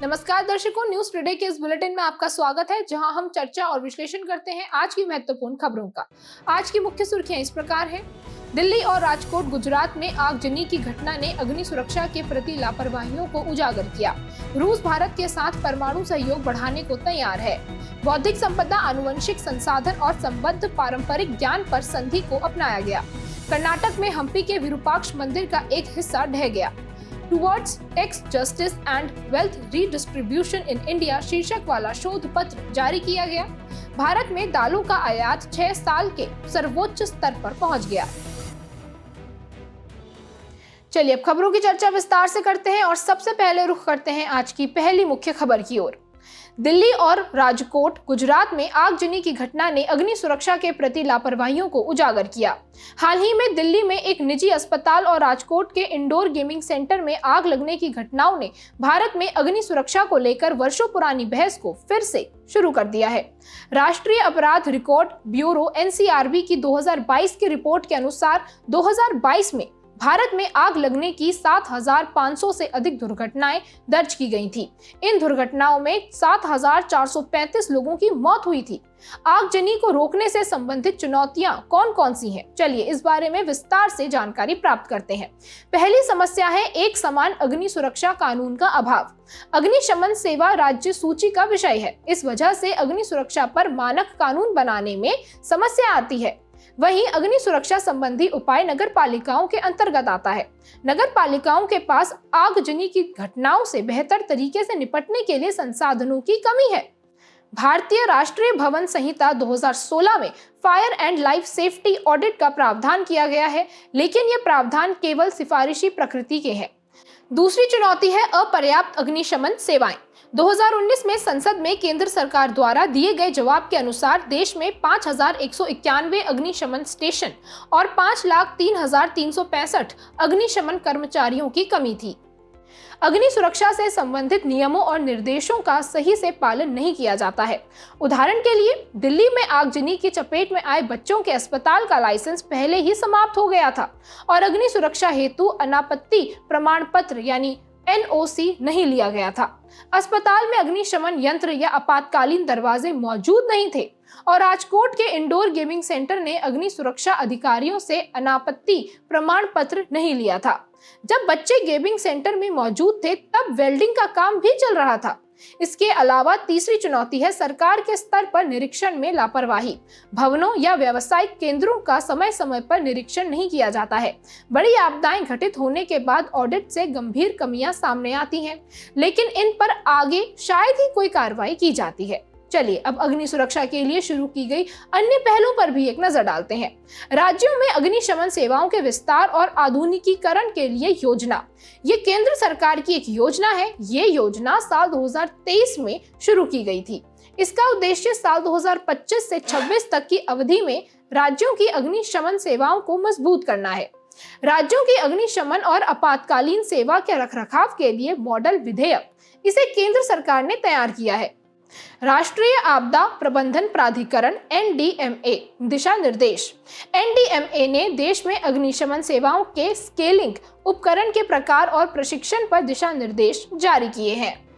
नमस्कार दर्शकों, news today के इस बुलेटिन में आपका स्वागत है, जहां हम चर्चा और विश्लेषण करते हैं आज की महत्वपूर्ण खबरों का। आज की मुख्य सुर्खियां इस प्रकार हैं। दिल्ली और राजकोट गुजरात में आगजनी की घटना ने अग्नि सुरक्षा के प्रति लापरवाहियों को उजागर किया। रूस भारत के साथ परमाणु सहयोग बढ़ाने को तैयार है। बौद्धिक संपदा, आनुवंशिक संसाधन और संबद्ध पारंपरिक ज्ञान पर संधि को अपनाया गया। कर्नाटक में हम्पी के विरूपाक्ष मंदिर का एक हिस्सा ढह गया। Towards tax justice and wealth redistribution in India शीर्षक वाला शोध पत्र जारी किया गया। भारत में दालों का आयात 6 साल के सर्वोच्च स्तर पर पहुंच गया। चलिए अब खबरों की चर्चा विस्तार से करते हैं और सबसे पहले रुख करते हैं आज की पहली मुख्य खबर की ओर। दिल्ली और राजकोट गुजरात में आगजनी की घटना ने अग्नि सुरक्षा के प्रति लापरवाहियों को उजागर किया। हाल ही में दिल्ली में एक निजी अस्पताल और राजकोट के इंडोर गेमिंग सेंटर में आग लगने की घटनाओं ने भारत में अग्नि सुरक्षा को लेकर वर्षों पुरानी बहस को फिर से शुरू कर दिया है। राष्ट्रीय अपराध रिकॉर्ड ब्यूरो एनसीआरबी की 2022 की रिपोर्ट के अनुसार 2022 में भारत में आग लगने की 7,500 से अधिक दुर्घटनाएं दर्ज की गई थी। इन दुर्घटनाओं में 7,435 लोगों की मौत हुई थी। आगजनी को रोकने से संबंधित चुनौतियां कौन-कौन सी हैं? चलिए इस बारे में विस्तार से जानकारी प्राप्त करते हैं। पहली समस्या है एक समान अग्नि सुरक्षा कानून का अभाव। अग्निशमन सेवा राज्य सूची का विषय है। इस वजह से अग्नि सुरक्षा पर मानक कानून बनाने में समस्या आती है। वहीं अग्नि सुरक्षा संबंधी उपाय नगर पालिकाओं के अंतर्गत आता है। नगर पालिकाओं के पास आगजनी की घटनाओं से बेहतर तरीके से निपटने के लिए संसाधनों की कमी है। भारतीय राष्ट्रीय भवन संहिता 2016 में fire and life safety audit का प्रावधान किया गया है, लेकिन ये प्रावधान केवल सिफारिशी प्रकृति के हैं। दूसरी चुनौती है अपर्याप्त अग्निशमन सेवाएं। 2019 में संसद में केंद्र सरकार द्वारा दिए गए जवाब के अनुसार देश में 5,191 अग्निशमन स्टेशन और 5,03,365 अग्निशमन कर्मचारियों की कमी थी। अग्नि सुरक्षा से संबंधित नियमों और निर्देशों का सही से पालन नहीं किया जाता है। उदाहरण के लिए दिल्ली में आगजनी की चपेट में आए बच्चों के अस्पताल का लाइसेंस पहले ही समाप्त हो गया था और अग्नि सुरक्षा हेतु अनापत्ति प्रमाण पत्र यानी NOC नहीं लिया गया था। अस्पताल में अग्निशमन यंत्र या आपातकालीन दरवाजे मौजूद नहीं थे और राजकोट के इंडोर गेमिंग सेंटर ने अग्नि सुरक्षा अधिकारियों से अनापत्ति प्रमाण पत्र नहीं लिया था। जब बच्चे गेमिंग सेंटर में मौजूद थे तब वेल्डिंग का काम भी चल रहा था। इसके अलावा तीसरी चुनौती है सरकार के स्तर पर निरीक्षण में लापरवाही। भवनों या व्यावसायिक केंद्रों का समय समय पर निरीक्षण नहीं किया जाता है। बड़ी आपदाएं घटित होने के बाद ऑडिट से गंभीर कमियां सामने आती हैं, लेकिन इन पर आगे शायद ही कोई कार्रवाई की जाती है। चलिए अब अग्नि सुरक्षा के लिए शुरू की गई अन्य पहलों पर भी एक नजर डालते हैं। राज्यों में अग्निशमन सेवाओं के विस्तार और आधुनिकीकरण के लिए योजना। ये केंद्र सरकार की एक योजना है। ये योजना साल 2023 में शुरू की गई थी। इसका उद्देश्य साल 2025 से 26 तक की अवधि में राज्यों की अग्निशमन सेवाओं को मजबूत करना है। राज्यों की अग्निशमन और आपातकालीन सेवा के रखरखाव के लिए मॉडल विधेयक इसे केंद्र सरकार ने तैयार किया है। राष्ट्रीय आपदा प्रबंधन प्राधिकरण NDMA दिशा निर्देश। NDMA ने देश में अग्निशमन सेवाओं के स्केलिंग, उपकरण के प्रकार और प्रशिक्षण पर दिशा निर्देश जारी किए हैं।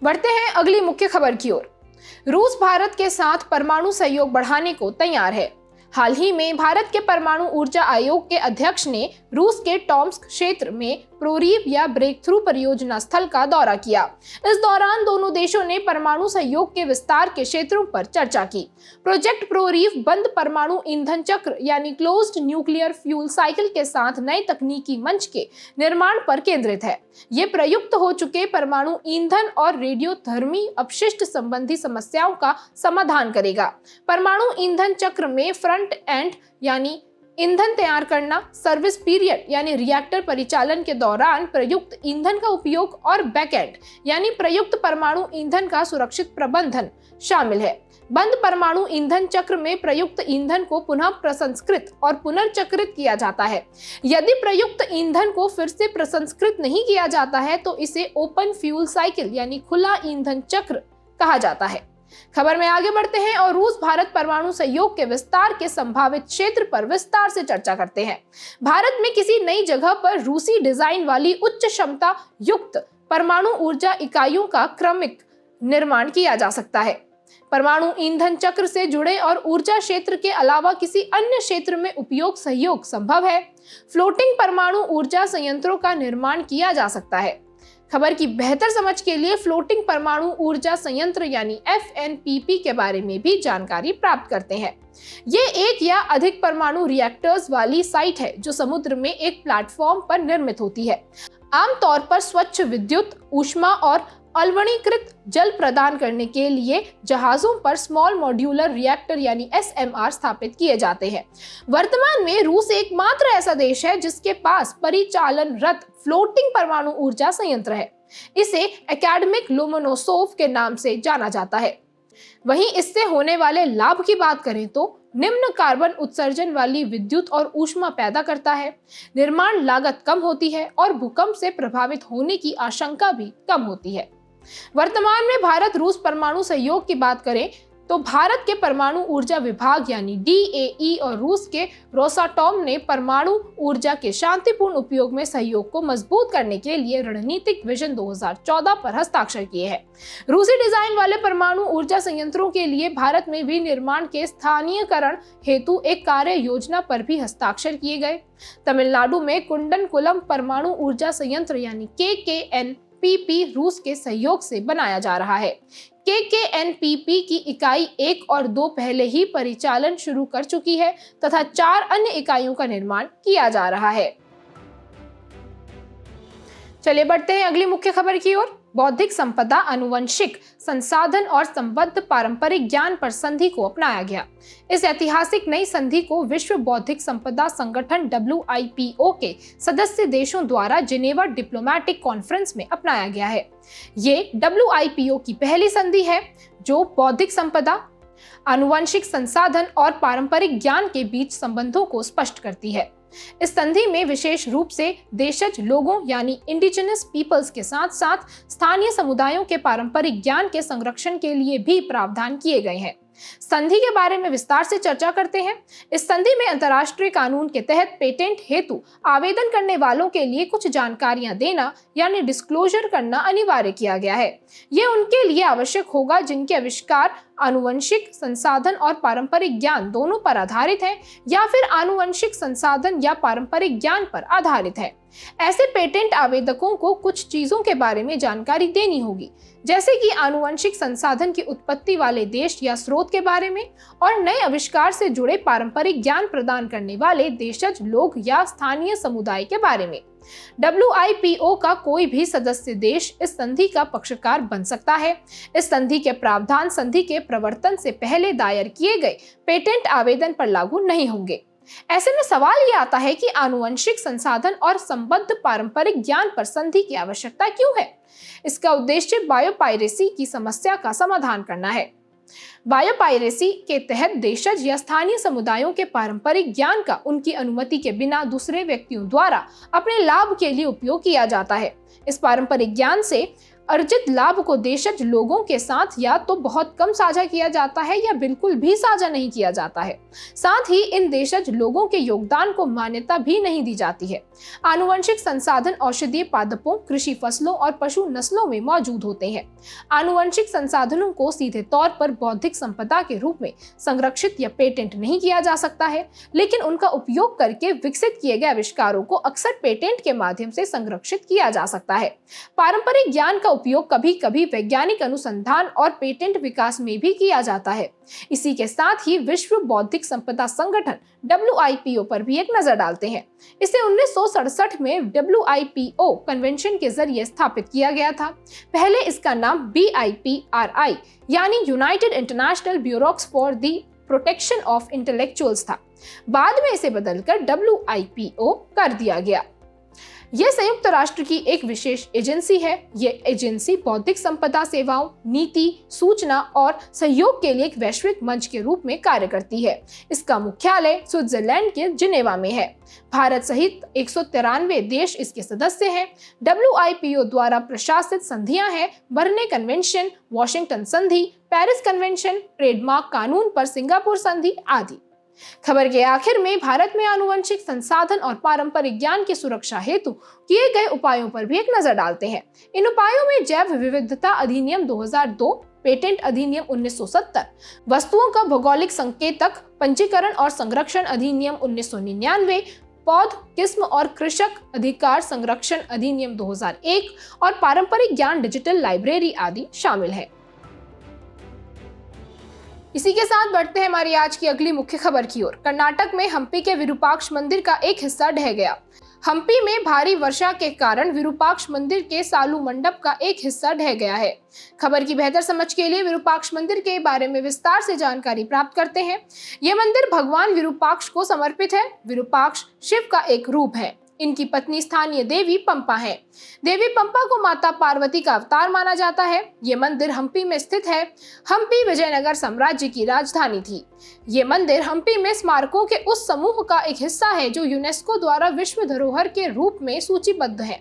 बढ़ते हैं अगली मुख्य खबर की ओर। रूस भारत के साथ परमाणु सहयोग बढ़ाने को तैयार है। हाल ही में भारत के परमाणु ऊर्जा आयोग के अध्यक्ष ने रूस के टॉम्स्क क्षेत्र में प्रोरीव या ब्रेक थ्रू परियोजना स्थल का दौरा किया। इस दौरान दोनों देशों ने परमाणु सहयोग के विस्तार के क्षेत्रों पर चर्चा की। प्रोजेक्ट प्रोरीव बंद परमाणु ईंधन चक्र यानी क्लोज्ड न्यूक्लियर फ्यूल साइकिल के साथ नए तकनीकी मंच के निर्माण पर केंद्रित है। ये प्रयुक्त हो चुके परमाणु ईंधन और रेडियोधर्मी अपशिष्ट संबंधी समस्याओं का समाधान करेगा। परमाणु ईंधन चक्र में फ्रंट एंड यानी ईंधन तैयार करना, सर्विस पीरियड यानी रिएक्टर परिचालन के दौरान प्रयुक्त ईंधन का उपयोग और बैकएंड यानी प्रयुक्त परमाणु ईंधन का सुरक्षित प्रबंधन शामिल है। बंद परमाणु ईंधन चक्र में प्रयुक्त ईंधन को पुनः प्रसंस्कृत और पुनर्चक्रित किया जाता है। यदि प्रयुक्त ईंधन को फिर से प्रसंस्कृत नहीं किया जाता है तो इसे ओपन फ्यूल साइकिल यानी खुला ईंधन चक्र कहा जाता है। खबर में आगे बढ़ते हैं और रूस भारत परमाणु सहयोग के विस्तार के संभावित क्षेत्र पर विस्तार से चर्चा करते हैं। भारत में किसी नई जगह पर रूसी डिजाइन वाली उच्च क्षमता युक्त परमाणु ऊर्जा इकाइयों का क्रमिक निर्माण किया जा सकता है। परमाणु ईंधन चक्र से जुड़े और ऊर्जा क्षेत्र के अलावा किसी अन्य क्षेत्र में उपयोग सहयोग संभव है। फ्लोटिंग परमाणु ऊर्जा संयंत्रों का निर्माण किया जा सकता है। खबर की बेहतर समझ के लिए फ्लोटिंग परमाणु ऊर्जा संयंत्र यानी FNPP के बारे में भी जानकारी प्राप्त करते हैं। ये एक या अधिक परमाणु रिएक्टर्स वाली साइट है जो समुद्र में एक प्लेटफॉर्म पर निर्मित होती है। आमतौर पर स्वच्छ विद्युत, ऊष्मा और अलवणीकृत जल प्रदान करने के लिए जहाजों पर स्मॉल मॉड्यूलर रिएक्टर यानी SMR स्थापित किए जाते हैं। वर्तमान में रूस एकमात्र ऐसा देश है जिसके पास परिचालनरत फ्लोटिंग परमाणु ऊर्जा संयंत्र है। इसे एकेडमिक लोमोनोसोव के नाम से जाना जाता है। वहीं इससे होने वाले लाभ की बात करें तो निम्न कार्बन उत्सर्जन वाली विद्युत और ऊष्मा पैदा करता है, निर्माण लागत कम होती है और भूकंप से प्रभावित होने की आशंका भी कम होती है। वर्तमान में भारत रूस परमाणु सहयोग की बात करें तो भारत के परमाणु ऊर्जा विभाग यानी DAE और रूस के रोसाटॉम ने परमाणु ऊर्जा के शांतिपूर्ण उपयोग में सहयोग को मजबूत करने के लिए रणनीतिक विजन 2014 पर हस्ताक्षर किए हैं। रूसी डिजाइन वाले परमाणु ऊर्जा संयंत्रों के लिए भारत में विनिर्माण के स्थानीयकरण हेतु एक कार्य योजना पर भी हस्ताक्षर किए गए। तमिलनाडु में कुंडनकुलम परमाणु ऊर्जा संयंत्र यानी KKNPP रूस के सहयोग से बनाया जा रहा है। KKNPP की इकाई 1 और 2 पहले ही परिचालन शुरू कर चुकी है तथा 4 अन्य इकाइयों का निर्माण किया जा रहा है। चलिए बढ़ते हैं अगली मुख्य खबर की ओर। बौद्धिक संपदा, आनुवंशिक संसाधन और संबद्ध पारंपरिक ज्ञान पर संधि को अपनाया गया। इस ऐतिहासिक नई संधि को विश्व बौद्धिक संपदा संगठन WIPO के सदस्य देशों द्वारा जिनेवा डिप्लोमेटिक कॉन्फ्रेंस में अपनाया गया है। ये WIPO की पहली संधि है जो बौद्धिक संपदा, आनुवंशिक संसाधन और पारंपरिक ज्ञान के बीच संबंधों को स्पष्ट करती है। इस संधि में विशेष रूप से देशज लोगों यानी इंडिजिनस पीपल्स के साथ साथ स्थानीय समुदायों के पारंपरिक ज्ञान के संरक्षण के लिए भी प्रावधान किए गए हैं। संधि के बारे में विस्तार से चर्चा करते हैं। इस संधि में अंतर्राष्ट्रीय कानून के तहत पेटेंट हेतु आवेदन करने वालों के लिए कुछ जानकारियां देना यानी डिस्क्लोजर करना अनिवार्य किया गया है। यह उनके लिए आवश्यक होगा जिनके आविष्कार आनुवंशिक संसाधन और पारंपरिक ज्ञान दोनों पर आधारित है या फिर आनुवंशिक संसाधन या पारंपरिक ज्ञान पर आधारित है। ऐसे पेटेंट आवेदकों को कुछ चीजों के बारे में जानकारी देनी होगी, जैसे कि आनुवंशिक संसाधन की उत्पत्ति वाले देश या स्रोत के बारे में और नए आविष्कार से जुड़े पारंपरिक ज्ञान प्रदान करने वाले देशज लोग या स्थानीय समुदाय के बारे में। WIPO का कोई भी सदस्य देश इस संधि का पक्षकार बन सकता है। इस संधि के प्रावधान संधि के प्रवर्तन से पहले दायर किए गए पेटेंट आवेदन पर लागू नहीं होंगे। ऐसे में सवाल ये आता है कि आनुवंशिक संसाधन और संबद्ध पारंपरिक ज्ञान पर संधि की आवश्यकता क्यों है? इसका उद्देश्य बायोपायरेसी की समस्या का समाधान करना है। बायोपायरेसी के तहत देशज या स्थानीय समुदायों के पारंपरिक ज्ञान का उनकी अनुमति के बिना दूसरे व्यक्तियों द्वारा अपने लाभ के लिए उपयोग किया जाता है। इस पारंपरिक ज्ञान से अर्जित लाभ को देशज लोगों के साथ या तो बहुत कम साझा किया जाता है या बिल्कुल भी साझा नहीं किया जाता है। साथ ही इन देशज लोगों के योगदान को मान्यता भी नहीं दी जाती है। आनुवंशिक संसाधन औषधीय पादपों, कृषि फसलों और पशु नस्लों में मौजूद होते हैं। आनुवंशिक संसाधनों को सीधे तौर पर बौद्धिक संपदा के रूप में संरक्षित या पेटेंट नहीं किया जा सकता है, लेकिन उनका उपयोग करके विकसित किए गए आविष्कारों को अक्सर पेटेंट के माध्यम से संरक्षित किया जा सकता है। पारंपरिक ज्ञान का उपयोग कभी कभी वैज्ञानिक अनुसंधान और पेटेंट विकास में भी किया जाता है। इसी के साथ ही विश्व बौद्धिक संपदा संगठन WIPO पर भी एक नजर डालते हैं। इसे 1967 में WIPO कन्वेंशन के जरिए स्थापित किया गया था। पहले इसका नाम BIPRI यानी United International Bureaux for the Protection of Intellectuals था। बाद में इसे बदलकर WIPO कर दिया गया। यह संयुक्त राष्ट्र की एक विशेष एजेंसी है। यह एजेंसी बौद्धिक संपदा सेवाओं, नीति, सूचना और सहयोग के लिए एक वैश्विक मंच के रूप में कार्य करती है। इसका मुख्यालय स्विट्जरलैंड के जिनेवा में है। भारत सहित 193 देश इसके सदस्य हैं। WIPO द्वारा प्रशासित संधियां हैं बर्ने कन्वेंशन, वॉशिंगटन संधि, पेरिस कन्वेंशन, ट्रेडमार्क कानून पर सिंगापुर संधि आदि। खबर के आखिर में भारत में आनुवंशिक संसाधन और पारंपरिक ज्ञान की सुरक्षा हेतु किए गए उपायों पर भी एक नजर डालते हैं। इन उपायों में जैव विविधता अधिनियम 2002, पेटेंट अधिनियम 1970, वस्तुओं का भौगोलिक संकेतक पंजीकरण और संरक्षण अधिनियम 1999, पौध, किस्म और कृषक अधिकार संरक्षण अधिनियम 2001 और पारंपरिक ज्ञान डिजिटल लाइब्रेरी आदि शामिल है। इसी के साथ बढ़ते हैं हमारी आज की अगली मुख्य खबर की ओर। कर्नाटक में हम्पी के विरूपाक्ष मंदिर का एक हिस्सा ढह गया। हम्पी में भारी वर्षा के कारण विरूपाक्ष मंदिर के सालू मंडप का एक हिस्सा ढह गया है। खबर की बेहतर समझ के लिए विरूपाक्ष मंदिर के बारे में विस्तार से जानकारी प्राप्त करते हैं। यह मंदिर भगवान विरूपाक्ष को समर्पित है। विरूपाक्ष शिव का एक रूप है। इनकी पत्नी स्थानीय देवी पंपा है। देवी पंपा को माता पार्वती का अवतार माना जाता है। ये मंदिर हम्पी में स्थित है। हम्पी विजयनगर साम्राज्य की राजधानी थी। ये मंदिर हम्पी में स्मारकों के उस समूह का एक हिस्सा है जो यूनेस्को द्वारा विश्व धरोहर के रूप में सूचीबद्ध है।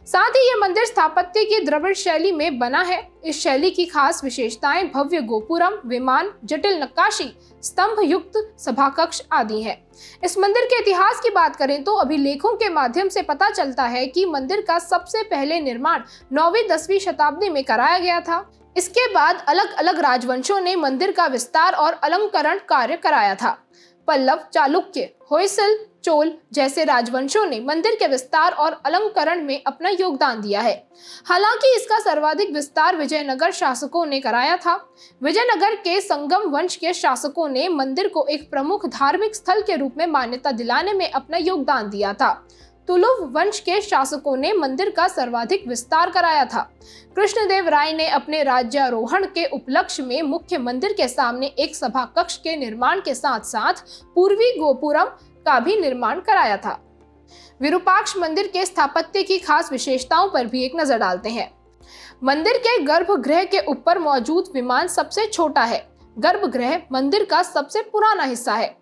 साथ ही यह मंदिर स्थापत्य की द्रविड़ शैली में बना है। इस शैली की खास विशेषताएं भव्य गोपुरम, विमान, जटिल नक्काशी, स्तंभ युक्त सभाकक्ष आदि है। इस मंदिर के इतिहास की बात करें तो अभिलेखों के माध्यम से पता चलता है कि मंदिर का सबसे पहले निर्माण 9वीं-10वीं शताब्दी में कराया गया था। इसके बाद अलग अलग राजवंशों ने मंदिर का विस्तार और अलंकरण कार्य कराया था। पल्लव, चालुक्य, होयसल, चोल जैसे राजवंशों ने मंदिर के विस्तार और अलंकरण में अपना योगदान दिया है। हालांकि इसका सर्वाधिक विस्तार विजयनगर शासकों ने कराया था। विजयनगर के संगम वंश के शासकों ने मंदिर को एक प्रमुख धार्मिक स्थल के रूप में मान्यता दिलाने में अपना योगदान दिया था। तुलुव वंश के शासकों ने मंदिर का सर्वाधिक विस्तार कराया था। कृष्णदेव राय ने अपने राज्यारोहण के उपलक्ष्य में मुख्य मंदिर के सामने एक सभा कक्ष के निर्माण के साथ साथ पूर्वी गोपुरम का भी निर्माण कराया था। विरूपाक्ष मंदिर के स्थापत्य की खास विशेषताओं पर भी एक नजर डालते हैं। मंदिर के गर्भगृह के ऊपर मौजूद विमान सबसे छोटा है। गर्भगृह मंदिर का सबसे पुराना हिस्सा है।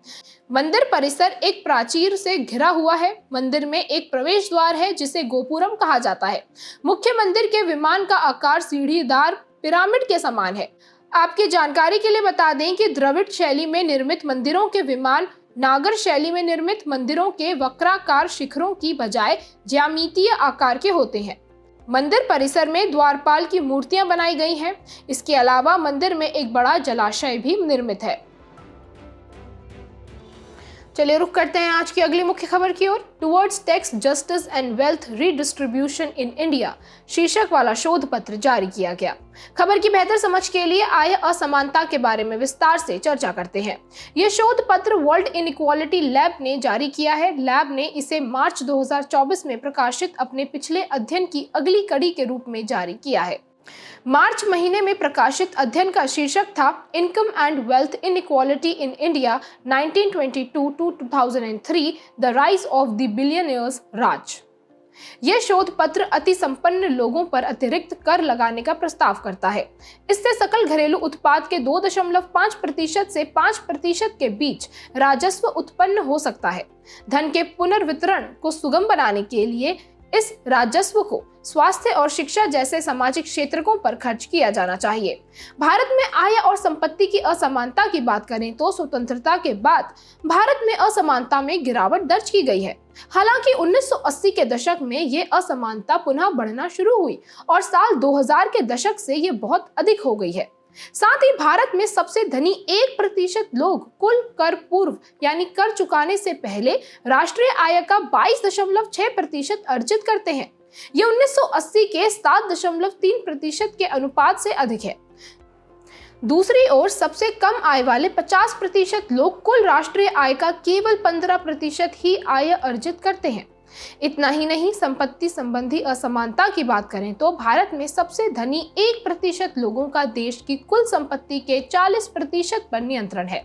मंदिर परिसर एक प्राचीर से घिरा हुआ है। मंदिर में एक प्रवेश द्वार है जिसे गोपुरम कहा जाता है। मुख्य मंदिर के विमान का आकार सीढ़ीदार पिरामिड के समान है। आपकी जानकारी के लिए बता दें कि द्रविड़ शैली में निर्मित मंदिरों के विमान नागर शैली में निर्मित मंदिरों के वक्राकार शिखरों की बजाय ज्यामितीय आकार के होते हैं। मंदिर परिसर में द्वारपाल की मूर्तियां बनाई गई हैं। इसके अलावा मंदिर में एक बड़ा जलाशय भी निर्मित है। चलिए रुक करते हैं आज की अगली मुख्य खबर की ओर। Towards tax justice and wealth redistribution in India शीर्षक वाला शोध पत्र जारी किया गया। खबर की बेहतर समझ के लिए आय असमानता के बारे में विस्तार से चर्चा करते हैं। यह शोध पत्र वर्ल्ड इनइक्वालिटी लैब ने जारी किया है। लैब ने इसे मार्च 2024 में प्रकाशित अपने पिछले अध्ययन की अगली कड़ी के रूप में जारी किया है। मार्च महीने में प्रकाशित अध्ययन का शीर्षक था income and wealth inequality in India 1922 to 2003 the rise of the billionaires Raj. यह शोध पत्र अति संपन्न लोगों पर अतिरिक्त कर लगाने का प्रस्ताव करता है। इससे सकल घरेलू उत्पाद के 2.5% से 5% के बीच राजस्व उत्पन्न हो सकता है। धन के पुनर्वितरण को सुगम बनाने के लिए इस राजस्व को स्वास्थ्य और शिक्षा जैसे सामाजिक क्षेत्रों पर खर्च किया जाना चाहिए। भारत में आय और संपत्ति की असमानता की बात करें तो स्वतंत्रता के बाद भारत में असमानता में गिरावट दर्ज की गई है। हालांकि 1980 के दशक में ये असमानता पुनः बढ़ना शुरू हुई और साल 2000 के दशक से ये बहुत अधिक हो गई है। साथ ही भारत में सबसे धनी 1% लोग कुल कर पूर्व यानी कर चुकाने से पहले राष्ट्रीय आय का 22.6% अर्जित करते हैं। यह 1980 के 7.3% के अनुपात से अधिक है। दूसरी ओर सबसे कम आय वाले 50% लोग कुल राष्ट्रीय आय का केवल 15% ही आय अर्जित करते हैं। इतना ही नहीं, संपत्ति संबंधी असमानता की बात करें तो भारत में सबसे धनी 1% लोगों का देश की कुल संपत्ति के 40% पर नियंत्रण है।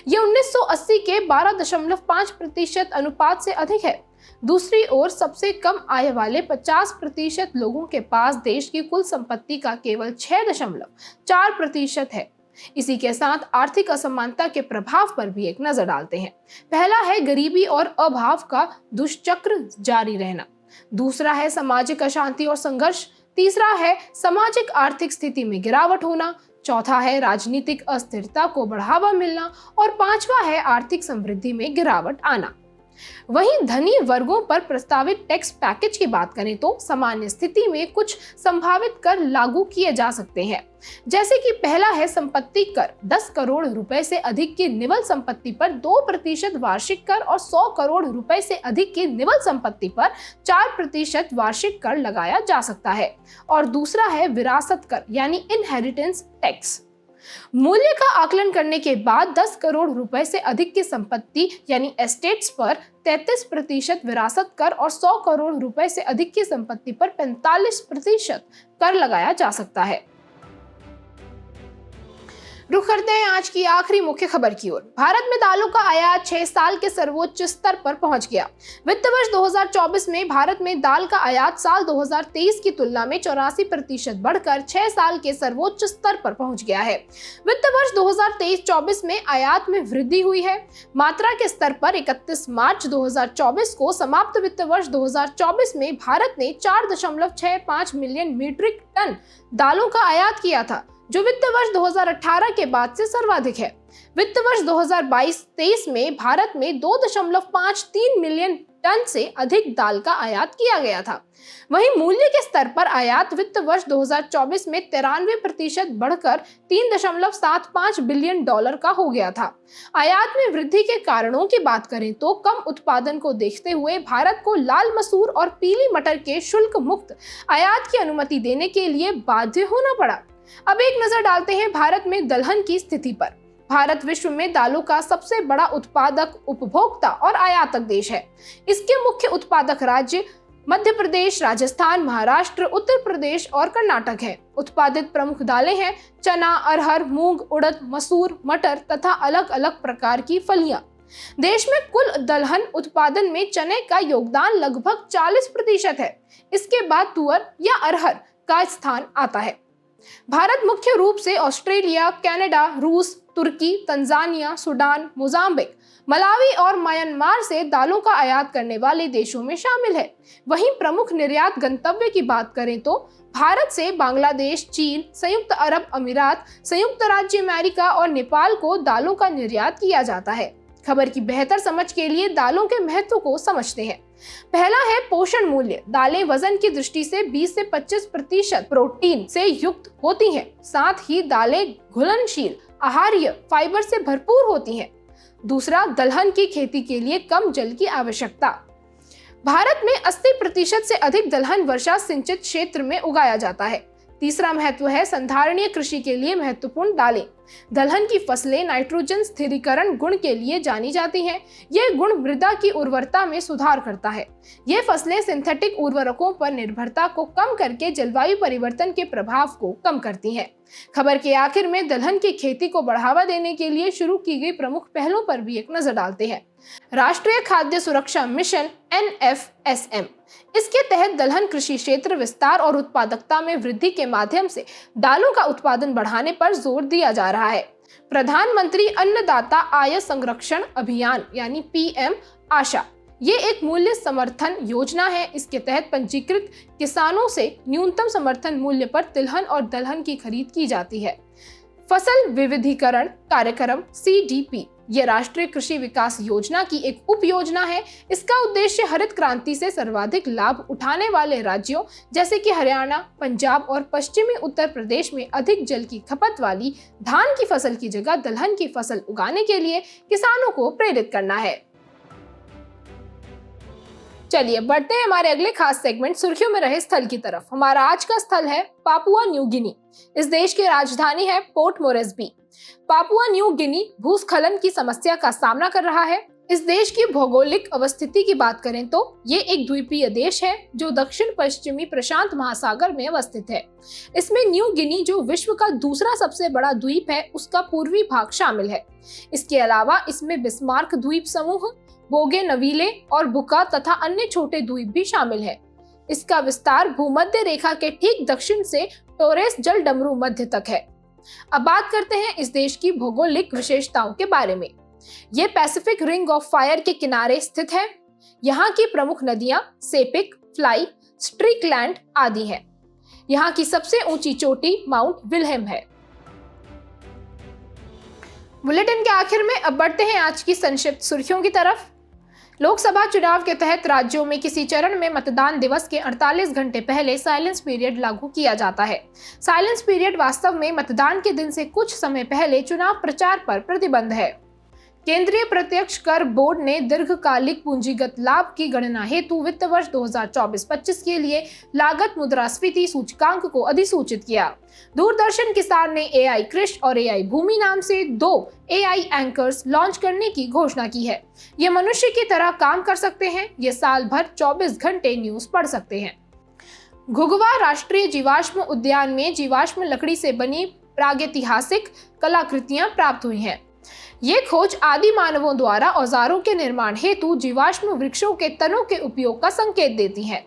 यह 1980 के 12.5% अनुपात से अधिक है। दूसरी ओर सबसे कम आय वाले 50% लोगों के पास देश की कुल संपत्ति का केवल 6.4% है। इसी के साथ आर्थिक असमानता के प्रभाव पर भी एक नजर डालते हैं। पहला है गरीबी और अभाव का दुष्चक्र जारी रहना। दूसरा है सामाजिक अशांति और संघर्ष। तीसरा है सामाजिक आर्थिक स्थिति में गिरावट होना। चौथा है राजनीतिक अस्थिरता को बढ़ावा मिलना और पांचवा है आर्थिक समृद्धि में गिरावट आना। वहीं धनी वर्गों पर प्रस्तावित टैक्स पैकेज की बात करें तो सामान्य स्थिति में कुछ संभावित कर लागू किए जा सकते हैं, जैसे कि पहला है संपत्ति कर। 10 करोड़ रुपए से अधिक की निवल संपत्ति पर 2% वार्षिक कर और 100 करोड़ रुपए से अधिक की निवल संपत्ति पर 4% वार्षिक कर लगाया जा सकता है। और दूसरा है विरासत कर यानी इनहेरिटेंस टैक्स। मूल्य का आकलन करने के बाद 10 करोड़ रुपए से अधिक की संपत्ति यानी एस्टेट्स पर 33% विरासत कर और 100 करोड़ रुपए से अधिक की संपत्ति पर 45% कर लगाया जा सकता है। रुक करते हैं आज की आखिरी मुख्य खबर की ओर। भारत में दालों का आयात 6 साल के सर्वोच्च स्तर पर पहुंच गया। वित्त वर्ष 2024 में भारत में दाल का आयात साल 2023 की तुलना में 84% बढ़कर 6 साल के सर्वोच्च स्तर पर पहुंच गया है। वित्त वर्ष 2023-24 में आयात में वृद्धि हुई है। मात्रा के स्तर पर 31 मार्च 2024 को समाप्त वित्त वर्ष 2024 में भारत ने 4.65 मिलियन मीट्रिक टन दालों का आयात किया था, जो वित्त वर्ष 2018 के बाद से सर्वाधिक है। वित्त वर्ष 2022-23 में भारत में 2.53 मिलियन टन से अधिक दाल का आयात किया गया था। वहीं मूल्य के स्तर पर आयात वित्त वर्ष 2024 में 93% बढ़कर 3.75 बिलियन डॉलर का हो गया था। आयात में वृद्धि के कारणों की बात करें तो कम उत्पादन को देखते हुए भारत को लाल मसूर और पीली मटर के शुल्क मुक्त आयात की अनुमति देने के लिए बाध्य होना पड़ा। अब एक नजर डालते हैं भारत में दलहन की स्थिति पर। भारत विश्व में दालों का सबसे बड़ा उत्पादक, उपभोक्ता और आयातक देश है। इसके मुख्य उत्पादक राज्य मध्य प्रदेश, राजस्थान, महाराष्ट्र, उत्तर प्रदेश और कर्नाटक हैं। उत्पादित प्रमुख दालें हैं चना, अरहर, मूंग, उड़द, मसूर, मटर तथा अलग अलग प्रकार की फलियां। देश में कुल दलहन उत्पादन में चने का योगदान लगभग 40% है। इसके बाद तुअर या अरहर का स्थान आता है। भारत मुख्य रूप से ऑस्ट्रेलिया, कनाडा, रूस, तुर्की, तंजानिया, सूडान, मोजाम्बिक, मलावी और म्यांमार से दालों का आयात करने वाले देशों में शामिल है। वहीं प्रमुख निर्यात गंतव्य की बात करें तो भारत से बांग्लादेश, चीन, संयुक्त अरब अमीरात, संयुक्त राज्य अमेरिका और नेपाल को दालों का निर्यात किया जाता है। खबर की बेहतर समझ के लिए दालों के महत्व को समझते हैं। पहला है पोषण मूल्य। दालें वजन की दृष्टि से 20 से 25% प्रोटीन से युक्त होती हैं। साथ ही दालें घुलनशील, आहार्य, फाइबर से भरपूर होती हैं। दूसरा, दलहन की खेती के लिए कम जल की आवश्यकता। भारत में 80% से अधिक दलहन वर्षा सिंचित क्षेत्र में उगाया जाता है। तीसरा महत्व है संधारणीय कृषि के लिए महत्वपूर्ण दालें। दलहन की फसलें नाइट्रोजन स्थिरीकरण गुण के लिए जानी जाती हैं। यह गुण मृदा की उर्वरता में सुधार करता है। ये फसलें सिंथेटिक उर्वरकों पर निर्भरता को कम करके जलवायु परिवर्तन के प्रभाव को कम करती हैं। खबर के आखिर में दलहन की खेती को बढ़ावा देने के लिए शुरू की गई प्रमुख पहलों पर भी एक नजर डालते हैं। राष्ट्रीय खाद्य सुरक्षा मिशन NFSM, इसके तहत दलहन कृषि क्षेत्र विस्तार और उत्पादकता में वृद्धि के माध्यम से दालों का उत्पादन बढ़ाने पर जोर दिया जा रहा है। प्रधानमंत्री अन्नदाता आय संरक्षण अभियान यानी PM आशा, ये एक मूल्य समर्थन योजना है। इसके तहत पंजीकृत किसानों से न्यूनतम समर्थन मूल्य पर तिलहन और दलहन की खरीद की जाती है। फसल विविधीकरण कार्यक्रम CDP, ये राष्ट्रीय कृषि विकास योजना की एक उप योजना है। इसका उद्देश्य हरित क्रांति से सर्वाधिक लाभ उठाने वाले राज्यों जैसे कि हरियाणा, पंजाब और पश्चिमी उत्तर प्रदेश में अधिक जल की खपत वाली धान की फसल की जगह दलहन की फसल उगाने के लिए किसानों को प्रेरित करना है। चलिए बढ़ते हैं हमारे अगले खास सेगमेंट सुर्खियों में रहे स्थल की तरफ। हमारा आज का स्थल है पापुआ न्यू गिनी। इस देश की राजधानी है port Moresby. Papua New Guinea भूस्खलन की समस्या का सामना कर रहा है। इस देश की भौगोलिक अवस्थिति की बात करें तो ये एक द्वीपीय देश है जो दक्षिण पश्चिमी प्रशांत महासागर में अवस्थित है। इसमें न्यू गिनी, जो विश्व का दूसरा सबसे बड़ा द्वीप है, उसका पूर्वी भाग शामिल है। इसके अलावा इसमें बिस्मार्क द्वीप समूह, बोगेनविले और बुका तथा अन्य छोटे द्वीप भी शामिल है। इसका विस्तार भूमध्य रेखा के ठीक दक्षिण से टोरेस जलडमरू मध्य तक है। अब बात करते हैं इस देश की भौगोलिक विशेषताओं के बारे में। ये पैसिफिक रिंग ऑफ फायर के किनारे स्थित है। यहाँ की प्रमुख नदियां सेपिक, फ्लाई, स्ट्रिकलैंड आदि हैं। यहाँ की सबसे ऊंची चोटी माउंट विल्हेम है। बुलेटिन के आखिर में अब बढ़ते हैं आज की संक्षिप्त सुर्खियों की तरफ। लोकसभा चुनाव के तहत राज्यों में किसी चरण में मतदान दिवस के 48 घंटे पहले साइलेंस पीरियड लागू किया जाता है। साइलेंस पीरियड वास्तव में मतदान के दिन से कुछ समय पहले चुनाव प्रचार पर प्रतिबंध है। केंद्रीय प्रत्यक्ष कर बोर्ड ने दीर्घकालिक पूंजीगत लाभ की गणना हेतु वित्त वर्ष 2024-25 के लिए लागत मुद्रास्फीति सूचकांक को अधिसूचित किया। दूरदर्शन किसान ने AI कृष और AI भूमि नाम से 2 AI एंकर्स लॉन्च करने की घोषणा की है। ये मनुष्य की तरह काम कर सकते हैं। ये साल भर 24 घंटे न्यूज पढ़ सकते हैं। घुघवा राष्ट्रीय जीवाश्म उद्यान में जीवाश्म लकड़ी से बनी प्रागैतिहासिक कलाकृतियां प्राप्त हुई हैं। ये खोज आदि मानवों द्वारा औजारों के निर्माण हेतु जीवाश्म वृक्षों के तनों के उपयोग का संकेत देती हैं।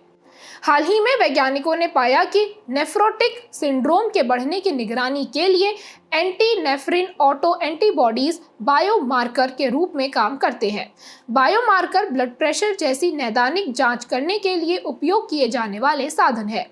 हाल ही में वैज्ञानिकों ने पाया कि नेफ्रोटिक सिंड्रोम के बढ़ने की निगरानी के लिए एंटी नेफ्रिन ऑटो एंटीबॉडीज बायोमार्कर के रूप में काम करते हैं। बायोमार्कर ब्लड प्रेशर जैसी नैदानिक जांच करने के लिए उपयोग किए जाने वाले साधन है।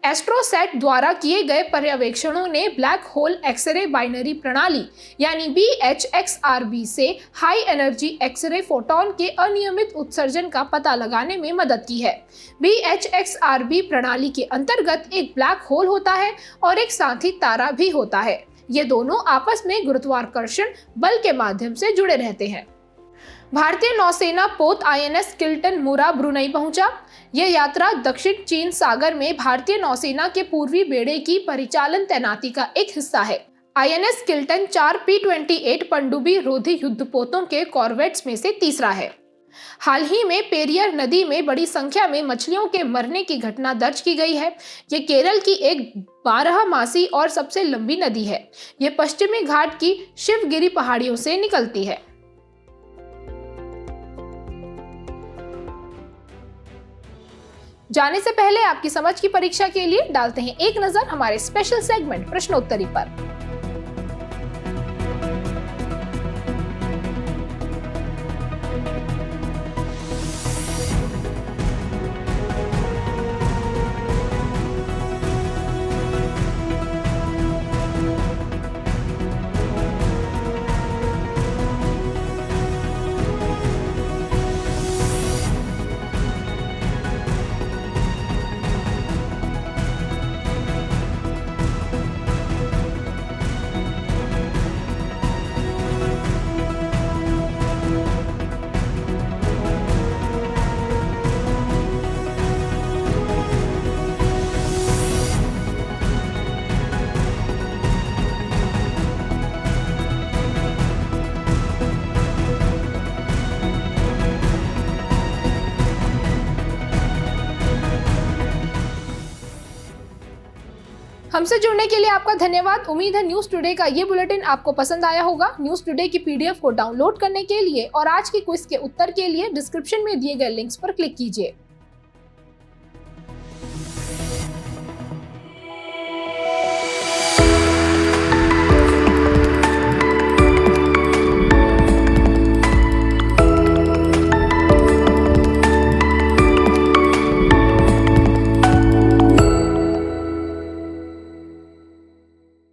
एस्ट्रोसेट द्वारा किए गए पर्यवेक्षणों ने ब्लैक होल एक्सरे बाइनरी प्रणाली यानी BHXRB से हाई एनर्जी एक्सरे फोटॉन के अनियमित उत्सर्जन का पता लगाने में मदद की है। BHXRB प्रणाली के अंतर्गत एक ब्लैक होल होता है और एक साथी तारा भी होता है। ये दोनों आपस में गुरुत्वाकर्षण बल के माध्यम से जुड़े रहते हैं। भारतीय नौसेना पोत INS किल्टन मुरा ब्रुनई पहुंचा। यह यात्रा दक्षिण चीन सागर में भारतीय नौसेना के पूर्वी बेड़े की परिचालन तैनाती का एक हिस्सा है। INS किल्टन 4 P-28 पनडुब्बी रोधी युद्धपोतों के कॉर्वेट्स में से तीसरा है। हाल ही में पेरियर नदी में बड़ी संख्या में मछलियों के मरने की घटना दर्ज की गई है। ये केरल की एक 12 मासी और सबसे लंबी नदी है। ये पश्चिमी घाट की शिवगिरी पहाड़ियों से निकलती है। जाने से पहले आपकी समझ की परीक्षा के लिए डालते हैं एक नजर हमारे स्पेशल सेगमेंट प्रश्नोत्तरी पर। हमसे जुड़ने के लिए आपका धन्यवाद। उम्मीद है न्यूज टुडे का ये बुलेटिन आपको पसंद आया होगा। न्यूज टुडे की PDF को डाउनलोड करने के लिए और आज की क्विज के उत्तर के लिए डिस्क्रिप्शन में दिए गए लिंक्स पर क्लिक कीजिए।